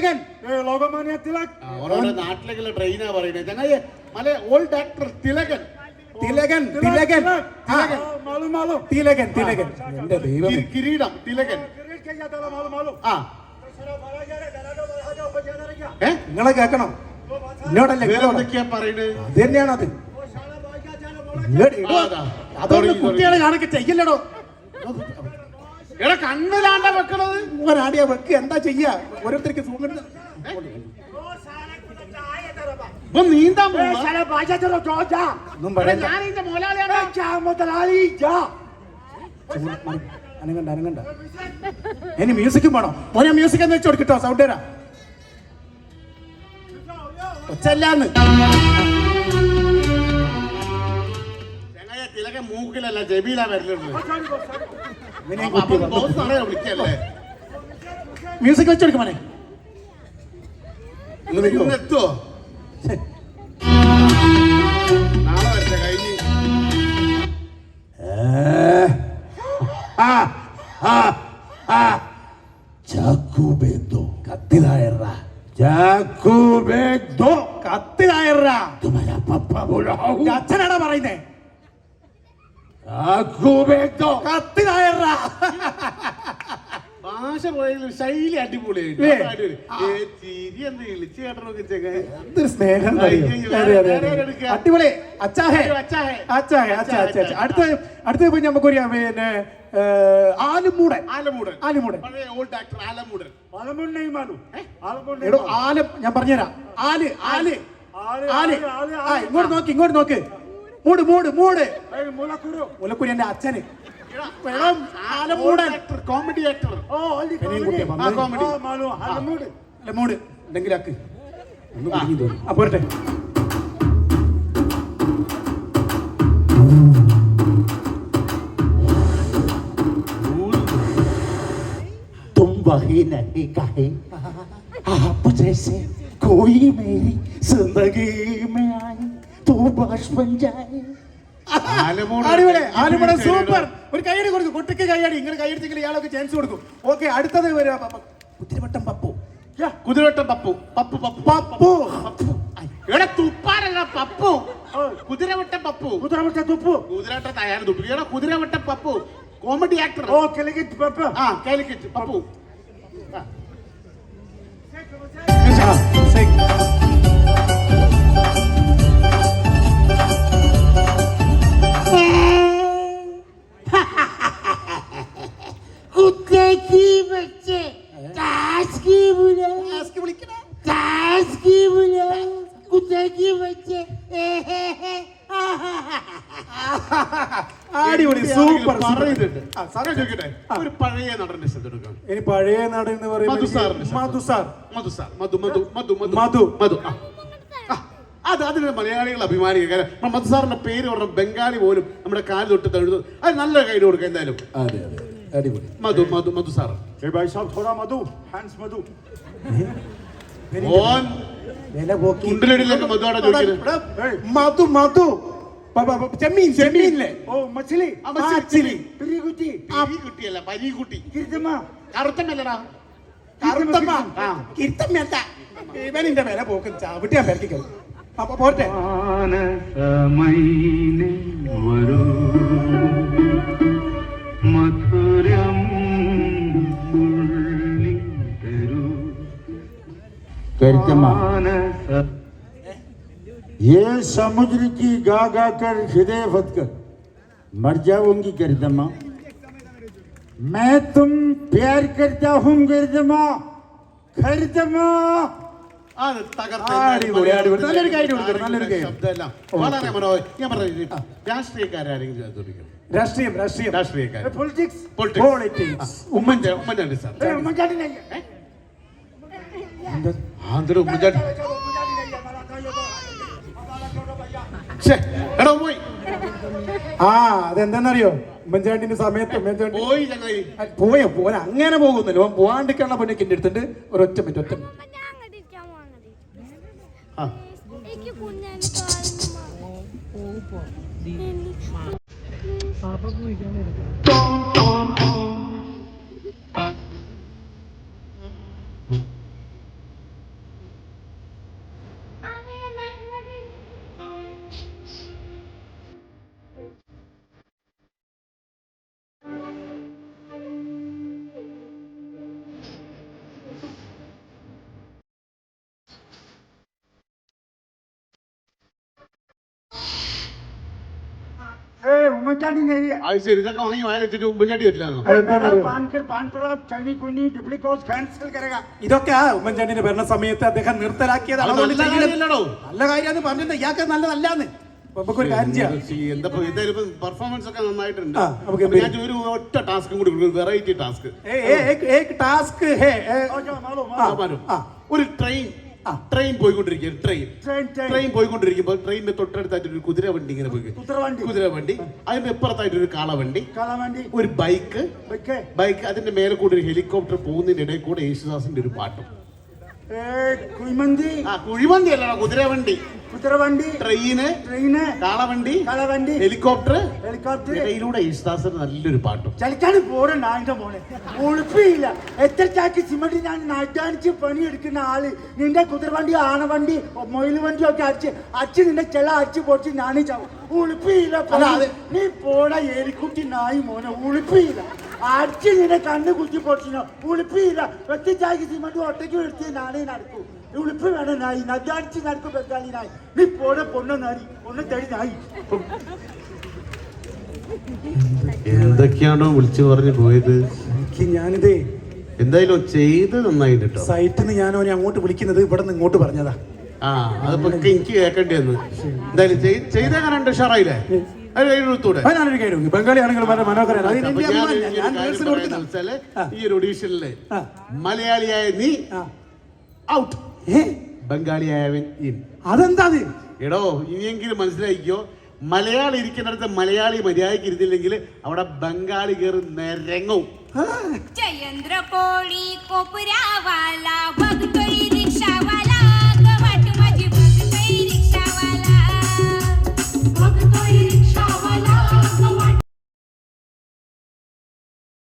തിലകൻ. ലോകമാന്യ തിലക്. അവരുടെ നാട്ടിലേക്കുള്ള ട്രെയിനാ പറയുന്നത്. ചങ്ങായി മല ഓൾഡ് ആക്ടർ തിലകൻ. തിലകൻ തിലകൻ തിലകൻ തിലകൻ. എന്റെ ദൈവമേ. കിരീടം തിലകൻ. ആ നിങ്ങളെ കേൾക്കണം. എന്നോടല്ലേ എന്തൊക്കെയാ പറയുന്നത്? അത് തന്നെയാണ് അത്. അതൊന്നും കുട്ടികളെ കാണൊക്കെ ചെയ്യല്ലടോ. എടാ കണ്ണിലാണ്ട വെക്കണത്. ആടിയാ വെക്ക്. എന്താ ചെയ്യാ? ഓരോരുത്തർക്ക് സുഖം. നീന്താൻ അനങ്ങണ്ട അനങ്ങണ്ട. ഇനി മ്യൂസിക്കും വേണോ? മോനെ മ്യൂസിക് എന്ന് വെച്ച് കൊടുക്കട്ടോ. സൗണ്ട് തരാ. ഒച്ചല്ലാന്ന്. തിലകൻ മൂക്കിലല്ല ചെവിയിലാ വരലുണ്ട്. മ്യൂസിക് വെച്ച് കൊടുക്കും മോനെ. എത്തുവോ? നാളെ വരട്ടെ കഴിഞ്ഞ്. അച്ഛനാടാ പറയുന്നേ. ഭാഷ പോയെങ്കിലും ശൈലി അടിപൊളിയായിട്ട്. അടിപൊളി. അടുത്ത പോയി നമുക്കൊരു പിന്നെ ആലമൂടൻ. ഞാൻ പറഞ്ഞുതരാം. ഇങ്ങോട്ട് നോക്ക്. മൂട് മുലക്കുരി എന്റെ അച്ഛന്. Comedy actor. മൂട് ഉണ്ടെങ്കിലാക്ക്. പോരട്ടെ. तुम वही नहीं कहे आप जैसे कोई मेरी जिंदगी में आए तो बस बन जाए. ആലുമൂടൻ സൂപ്പർ. ഒരു കൈയടി കൊടുക്കും. കുട്ടിക്ക് കൈയടി. ഇങ്ങനെ കൈയടിച്ചെങ്കിൽ ഇയാളൊക്കെ ചാൻസ് കൊടുക്കും. ഓക്കെ, അടുത്തത് കുതിരവട്ടം പപ്പു. ഇവിടെ തുപ്പാനല്ല പപ്പു. കുതിരവട്ടം പപ്പു. കുതിരവട്ടം തയ്യാറ് തുപ്പി. ഇവിടെ കുതിരവട്ടം പപ്പു കോമഡി ആക്ടർ. കാലിക്കറ്റ് പപ്പു. കാലിക്കറ്റ് പപ്പു. कुत्ते की बच्चे ताश की बुला कुत्ते की बच्चे. അടിപൊളി സൂപ്പർ. ഒരു പഴയ നടന്റെ ശ്രദ്ധ എടുക്കാം. ഇനി പഴയ നടൻ എന്ന് പറയുന്നത് മധു. അതിന് മലയാളികൾ അഭിമാനിക്കുക. മധു സാറിന്റെ പേര് പറഞ്ഞ ബംഗാളി പോലും നമ്മുടെ കാല് തൊട്ട് തഴുതു. അത് നല്ല കയ്യിൽ കൊടുക്കുക എന്തായാലും. അടിപൊളി. മധു സാർ. മധു ചെമ്മീനില്ലേ? കുട്ടിയല്ല പരീക്കുട്ടി. കറുത്തമ്മല്ലടാ. ഇവനിന്റെ വില പോക്കും ചവിട്ടിയാ പേർക്കിക്കും. അപ്പൊ പോട്ടെ. ये समुद्र की गा गा कर हृदय फत कर मर जाऊंगी गरिदमा. मैं तुम प्यार करता हूँ गरिदमा. गरिदमा. നല്ലൊരു കൈ കൊടുക്കണം. നല്ലൊരു കൈ. വളരെ മനോഹരം. ഞാൻ പറഞ്ഞു രാഷ്ട്രീയക്കാരെങ്കിലും ഉമ്മൻചാണ്ടി സാർ. പോയി. അതെന്താന്നറിയോ? ഉമ്മൻചാണ്ടിന്റെ സമയത്ത് പോയോ പോലെ അങ്ങനെ പോകുന്നില്ല. ഓൻ പോവാണ്ടിക്കാനുള്ള പൊന്നൊക്കെ എന്റെ അടുത്തുണ്ട്. ഒരൊറ്റ മിനിറ്റ്. उम्मचानी नहीं है അത് ശരി ഇതൊക്കെ വാങ്ങി വായ വെച്ചിട്ട് ഉമ്മൻചാണ്ടി പറ്റില്ലാന്നോ? पान पर चनी कुनी डुप्लीकोस कैंसिल करेगा ഇതൊക്കെ ഉമ്മൻചാണ്ടിന്റെ ഭരണ സമയത്ത് അദ്ദേഹം നിർത്തലാക്കിയതാണ്. അത് അതുകൊണ്ട് നല്ല കാര്യമല്ലടോ. നല്ല കാര്യമാണ് പറഞ്ഞിട്ട് ഇയാൾക്ക് നല്ലതല്ലാന്ന്. അപ്പൊ നമുക്കൊരു കാര്യം ചെയ്യാം. എന്താ എന്തായാലും പെർഫോമൻസ് ഒക്കെ നന്നായിട്ടുണ്ട്. ആ, നമുക്ക് അപ്പൊ ഞാൻ ഒരു ഒറ്റ ടാസ്കും കൂടി കൊടുക്കും, വെറൈറ്റി ടാസ്ക്. एक टास्क है ഒരു ട്രെയിൻ പോയിക്കൊണ്ടിരിക്കുകയാണ്. ട്രെയിൻ പോയിക്കൊണ്ടിരിക്കുമ്പോൾ ട്രെയിനിന്റെ തൊട്ടടുത്തായിട്ട് ഒരു കുതിര വണ്ടി ഇങ്ങനെ പോയി. കുതിര വണ്ടി അതിന്റെ ഇപ്പുറത്തായിട്ട് ഒരു കാളവണ്ടി, ഒരു ബൈക്ക്, അതിന്റെ മേലെ കൂടെ ഒരു ഹെലികോപ്റ്റർ പോകുന്നതിന്റെ ഇടയിൽ കൂടെ യേശുദാസിന്റെ ഒരു പാട്ടും. കുഴിമന്തി അല്ല, കുതിരവണ്ടി, ട്രെയിന്, കാളവണ്ടി, ഹെലികോപ്റ്റർ, ഇടയിലൂടെ യേശുദാസിന് നല്ലൊരു പാട്ടും. ചലിക്കാണ് പോടെ നായിന്റെ മോനെ ഉളുപ്പില്ല. എത്ര ചാക്ക് സിമന്റ് ഞാൻ അധ്വാനിച്ച് പണിയെടുക്കുന്ന ആള് നിന്റെ കുതിരവണ്ടി, ആനവണ്ടി, മൊയിൽ വണ്ടി ഒക്കെ അടിച്ച് നിന്റെ ചെല അടിച്ച് പൊടിച്ച് ഞാൻ ചാവും. ഉളുപ്പില്ല. നീ പോടാ എലിക്കുട്ടി നായി മോനെ, ഉളുപ്പില്ല. അടിച്ച് നിന്നെ കണ്ണ് കുത്തി പൊടിച്ചിനോ, ഉളുപ്പില്ല. ഒറ്റ ചാക്ക് സിമന്റ് ഒറ്റയ്ക്ക് എടുത്ത് നാളെ നടക്കൂ. ഉളുപ്പ് വേണം നായി, അധ്വാനിച്ച് നടക്കും ബംഗാളി നായി. നീ പോടെ പൊണ്ണ നായി, ഒന്ന് തടി നായി. എന്തൊക്കെയാണോ വിളിച്ചു പറഞ്ഞു പോയത്? ഞാനിതേ എന്തായാലും ചെയ്ത് നന്നായിട്ട് കേട്ടോ. സൈറ്റിൽ നിന്ന് ഞാൻ അങ്ങോട്ട് വിളിക്കുന്നത് ഇവിടെ നിന്ന് ഇങ്ങോട്ട് പറഞ്ഞതാ. ആ അതിപ്പോ എനിക്ക് കേൾക്കേണ്ടി വന്നു. എന്തായാലും ചെയ്തേക്കാനുണ്ട്, ഉഷാറായില്ലേ? ബംഗാളി ആണെങ്കിൽ ഈ ഒരു ഓഡീഷനില് മലയാളിയായ നീ ഔട്ട്, ബംഗാളിയായവൻ ഇൻ. അതെന്താ? എടോ ഇനിയെങ്കിലും മനസ്സിലാക്കിക്കോ, മലയാളി ഇരിക്കുന്നിടത്ത് മലയാളി മര്യാദയ്ക്ക് ഇരുന്നില്ലെങ്കിൽ അവിടെ ബംഗാളി കയറി നിരങ്ങും. ചന്ദ്രകോളി കോപുരാവാല